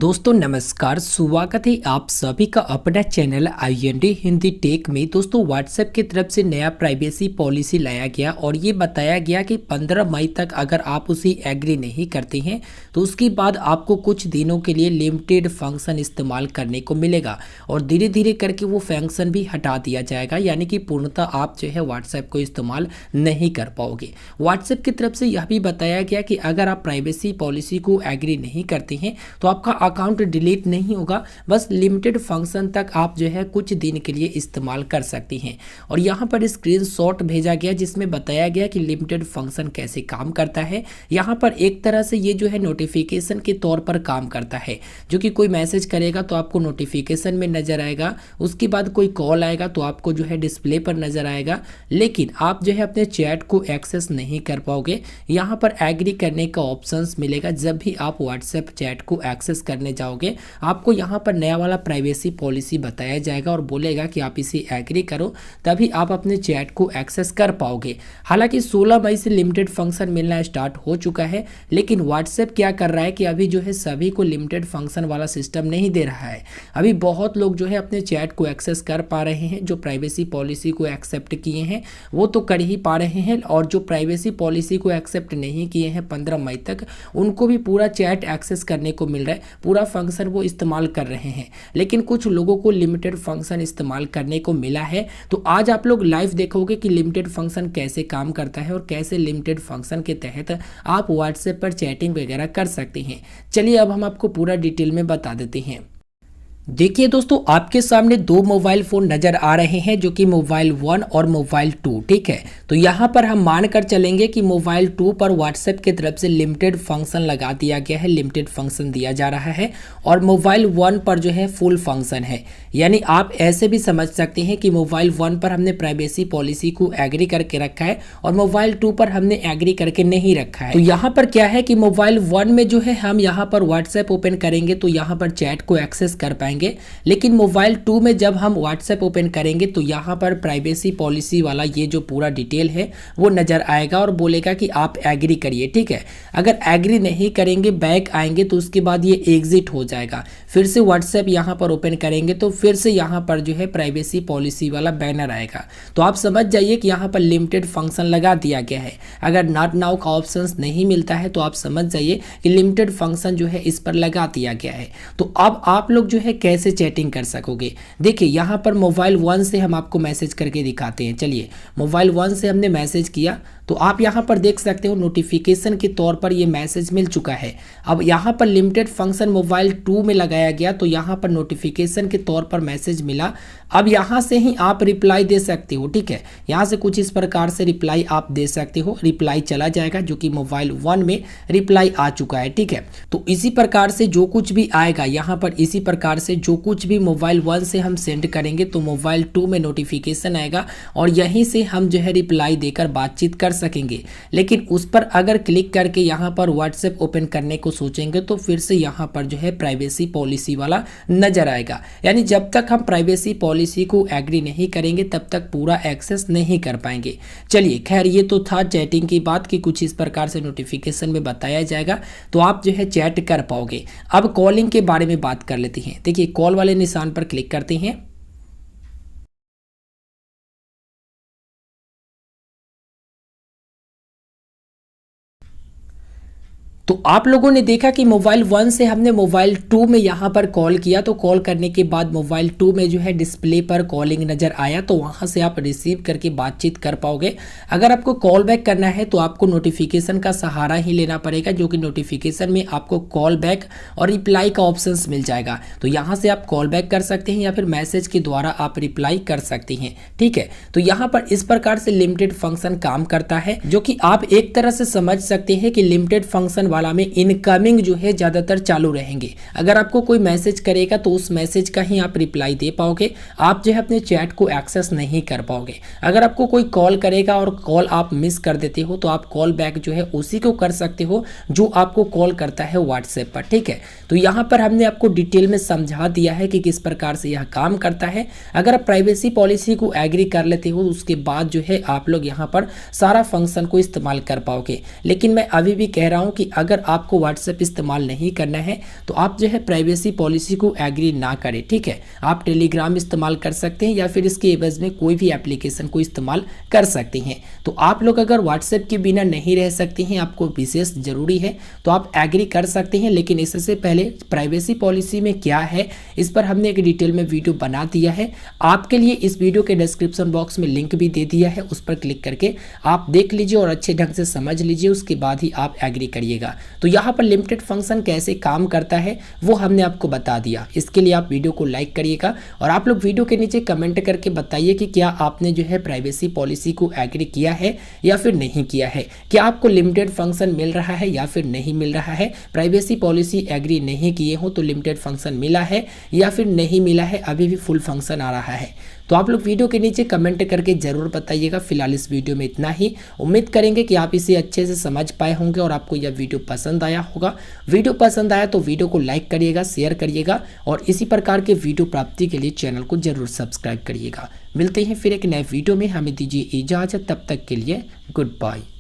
दोस्तों नमस्कार, स्वागत है आप सभी का अपना चैनल IND हिंदी टेक में। दोस्तों व्हाट्सएप की तरफ से नया प्राइवेसी पॉलिसी लाया गया और ये बताया गया कि 15 मई तक अगर आप उसी एग्री नहीं करते हैं तो उसके बाद आपको कुछ दिनों के लिए लिमिटेड फंक्शन इस्तेमाल करने को मिलेगा और धीरे धीरे करके वो फंक्शन भी हटा दिया जाएगा, यानी कि पूर्णतः आप जो है व्हाट्सएप को इस्तेमाल नहीं कर पाओगे। व्हाट्सएप की तरफ से यह भी बताया गया कि अगर आप प्राइवेसी पॉलिसी को एग्री नहीं करते हैं तो आपका अकाउंट डिलीट नहीं होगा, बस लिमिटेड फंक्शन तक आप जो है कुछ दिन के लिए इस्तेमाल कर सकती हैं। और यहाँ पर स्क्रीनशॉट भेजा गया जिसमें बताया गया कि लिमिटेड फंक्शन कैसे काम करता है। यहाँ पर एक तरह से ये जो है नोटिफिकेशन के तौर पर काम करता है, जो कि कोई मैसेज करेगा तो आपको नोटिफिकेशन में नजर आएगा, उसके बाद कोई कॉल आएगा तो आपको जो है डिस्प्ले पर नजर आएगा, लेकिन आप जो है अपने चैट को एक्सेस नहीं कर पाओगे। यहाँ पर एग्री करने का ऑप्शंस मिलेगा जब भी आप व्हाट्सएप चैट को एक्सेस करने जाओगे। आपको यहाँ पर नया वाला प्राइवेसी पॉलिसी बताया जाएगा और बोलेगा कि आप इसे एग्री करो, तभी आप अपने चैट को एक्सेस कर पाओगे। हालांकि 16 मई से लिमिटेड फंक्शन मिलना स्टार्ट हो चुका है, लेकिन व्हाट्सएप क्या कर रहा है कि अभी जो है सभी को लिमिटेड फंक्शन वाला सिस्टम नहीं दे रहा है। अभी बहुत लोग जो है अपने चैट को एक्सेस कर पा रहे हैं, जो प्राइवेसी पॉलिसी को एक्सेप्ट किए हैं वो तो कर ही पा रहे हैं, और जो प्राइवेसी पॉलिसी को एक्सेप्ट नहीं किए हैं 15 मई तक, उनको भी पूरा चैट एक्सेस करने को मिल रहा है, पूरा फंक्शन वो इस्तेमाल कर रहे हैं। लेकिन कुछ लोगों को लिमिटेड फंक्शन इस्तेमाल करने को मिला है। तो आज आप लोग लाइव देखोगे कि लिमिटेड फंक्शन कैसे काम करता है और कैसे लिमिटेड फंक्शन के तहत आप व्हाट्सएप पर चैटिंग वगैरह कर सकते हैं। चलिए अब हम आपको पूरा डिटेल में बता देते हैं। देखिए दोस्तों, आपके सामने दो मोबाइल फ़ोन नज़र आ रहे हैं, जो कि मोबाइल 1 और मोबाइल 2, ठीक है। तो यहाँ पर हम मानकर चलेंगे कि मोबाइल 2 पर व्हाट्सएप की तरफ से लिमिटेड फंक्शन लगा दिया गया है, लिमिटेड फंक्शन दिया जा रहा है, और मोबाइल 1 पर जो है फुल फंक्शन है। यानी आप ऐसे भी समझ सकते हैं कि मोबाइल 1 पर हमने प्राइवेसी पॉलिसी को एग्री करके रखा है और मोबाइल 2 पर हमने एग्री करके नहीं रखा है। तो यहाँ पर क्या है कि मोबाइल 1 में जो है हम यहाँ पर व्हाट्सएप ओपन करेंगे तो यहाँ पर चैट को एक्सेस कर पाएंगे, लेकिन मोबाइल 2 में जब हम व्हाट्सएप ओपन करेंगे तो यहाँ पर प्राइवेसी पॉलिसी वाला ये जो पूरा डिटेल है वो नजर आएगा और बोलेगा कि आप एग्री करिए, ठीक है। अगर एग्री नहीं करेंगे, बैक आएंगे तो उसके बाद ये एग्जिट हो जाएगा। फिर से व्हाट्सएप यहाँ पर ओपन करेंगे तो फिर से यहाँ पर जो है प्राइवेसी पॉलिसी वाला बैनर आएगा। तो आप समझ जाइए कि यहाँ पर लिमिटेड फंक्शन लगा दिया गया है। अगर नॉट नाउ का ऑप्शन नहीं मिलता है तो आप समझ जाइए कि लिमिटेड फंक्शन जो है इस पर लगा दिया गया है। तो अब आप लोग जो है कैसे चैटिंग कर सकोगे, देखिए यहाँ पर मोबाइल 1 से हम आपको मैसेज करके दिखाते हैं। चलिए, मोबाइल 1 से हमने मैसेज किया तो आप यहाँ पर देख सकते हो नोटिफिकेशन के तौर पर ये मैसेज मिल चुका है। अब यहाँ पर लिमिटेड फंक्शन मोबाइल 2 में लगाया गया तो यहाँ पर नोटिफिकेशन के तौर पर मैसेज मिला। अब यहाँ से ही आप रिप्लाई दे सकते हो, ठीक है। यहाँ से कुछ इस प्रकार से रिप्लाई आप दे सकते हो, रिप्लाई चला जाएगा, जो कि मोबाइल 1 में रिप्लाई आ चुका है, ठीक है। तो इसी प्रकार से जो कुछ भी आएगा यहाँ पर, इसी प्रकार से जो कुछ भी मोबाइल 1 से हम सेंड करेंगे तो मोबाइल 2 में नोटिफिकेशन आएगा और यहीं से हम जो है रिप्लाई देकर बातचीत कर सकेंगे। लेकिन उस पर अगर क्लिक करके यहाँ पर व्हाट्सएप ओपन करने को सोचेंगे तो फिर से यहाँ पर जो है प्राइवेसी पॉलिसी वाला नजर आएगा। यानी जब तक हम प्राइवेसी पॉलिसी को एग्री नहीं करेंगे तब तक पूरा एक्सेस नहीं कर पाएंगे। चलिए, खैर ये तो था चैटिंग की बात कि कुछ इस प्रकार से नोटिफिकेशन में बताया जाएगा तो आप जो है चैट कर पाओगे। अब कॉलिंग के बारे में बात कर लेते हैं। देखिए, कॉल वाले निशान पर क्लिक करते हैं। तो आप लोगों ने देखा कि मोबाइल 1 से हमने मोबाइल 2 में यहाँ पर कॉल किया, तो कॉल करने के बाद मोबाइल 2 में जो है डिस्प्ले पर कॉलिंग नज़र आया, तो वहाँ से आप रिसीव करके बातचीत कर पाओगे। अगर आपको कॉल बैक करना है तो आपको नोटिफिकेशन का सहारा ही लेना पड़ेगा, जो कि नोटिफिकेशन में आपको कॉल बैक और रिप्लाई का ऑप्शंस मिल जाएगा। तो यहाँ से आप कॉल बैक कर सकते हैं या फिर मैसेज के द्वारा आप रिप्लाई कर सकते हैं, ठीक है। तो यहाँ पर इस प्रकार से लिमिटेड फंक्शन काम करता है, जो कि आप एक तरह से समझ सकते हैं कि लिमिटेड फंक्शन वाला में इनकमिंग जो है ज्यादातर चालू रहेंगे। अगर आपको कोई मैसेज करेगा तो उस मैसेज का ही आप रिप्लाई दे पाओगे, आप जो है अपने चैट को एक्सेस नहीं कर पाओगे। अगर आपको कोई कॉल करेगा और कॉल आप मिस कर देते हो तो आप कॉल बैक जो है उसी को कर सकते हो जो आपको कॉल करता है व्हाट्सएप पर, ठीक है। तो यहाँ पर हमने आपको डिटेल में समझा दिया है कि किस प्रकार से यह काम करता है। अगर आप प्राइवेसी पॉलिसी को एग्री कर लेते हो उसके बाद जो है आप लोग यहाँ पर सारा फंक्शन को इस्तेमाल कर पाओगे। लेकिन मैं अभी भी कह रहा हूँ कि अगर अगर आपको व्हाट्सएप इस्तेमाल नहीं करना है तो आप जो है प्राइवेसी पॉलिसी को एग्री ना करें, ठीक है। आप टेलीग्राम इस्तेमाल कर सकते हैं या फिर इसके एवज में कोई भी एप्लीकेशन को इस्तेमाल कर सकते हैं। तो आप लोग अगर व्हाट्सएप के बिना नहीं रह सकते हैं, आपको विशेष जरूरी है, तो आप एग्री कर सकते हैं। लेकिन इससे पहले प्राइवेसी पॉलिसी में क्या है इस पर हमने एक डिटेल में वीडियो बना दिया है, आपके लिए इस वीडियो के डिस्क्रिप्शन बॉक्स में लिंक भी दे दिया है, उस पर क्लिक करके आप देख लीजिए और अच्छे ढंग से समझ लीजिए, उसके बाद ही आप एग्री करिएगा। तो यहाँ पर लिमिटेड फंक्शन कैसे काम करता है वो हमने आपको बता दिया। इसके लिए आप वीडियो को लाइक करिएगा और आप लोग वीडियो के नीचे कमेंट करके बताइए कि क्या आपने जो है प्राइवेसी पॉलिसी को एग्री किया है या फिर नहीं किया है। क्या आपको लिमिटेड फंक्शन मिल रहा है या फिर नहीं मिल रहा है। प्राइवेसी पॉलिसी एग्री नहीं किए हो तो लिमिटेड फंक्शन मिला है या फिर नहीं मिला है, अभी भी फुल फंक्शन आ रहा है। तो आप लोग वीडियो के नीचे कमेंट करके जरूर बताइएगा। फिलहाल इस वीडियो में इतना ही। उम्मीद करेंगे कि आप इसे अच्छे से समझ पाए होंगे और आपको यह वीडियो पसंद आया होगा। वीडियो पसंद आया तो वीडियो को लाइक करिएगा, शेयर करिएगा और इसी प्रकार के वीडियो प्राप्ति के लिए चैनल को जरूर सब्सक्राइब करिएगा। मिलते हैं फिर एक नए वीडियो में, हमें दीजिए इजाजत, तब तक के लिए गुड बाय।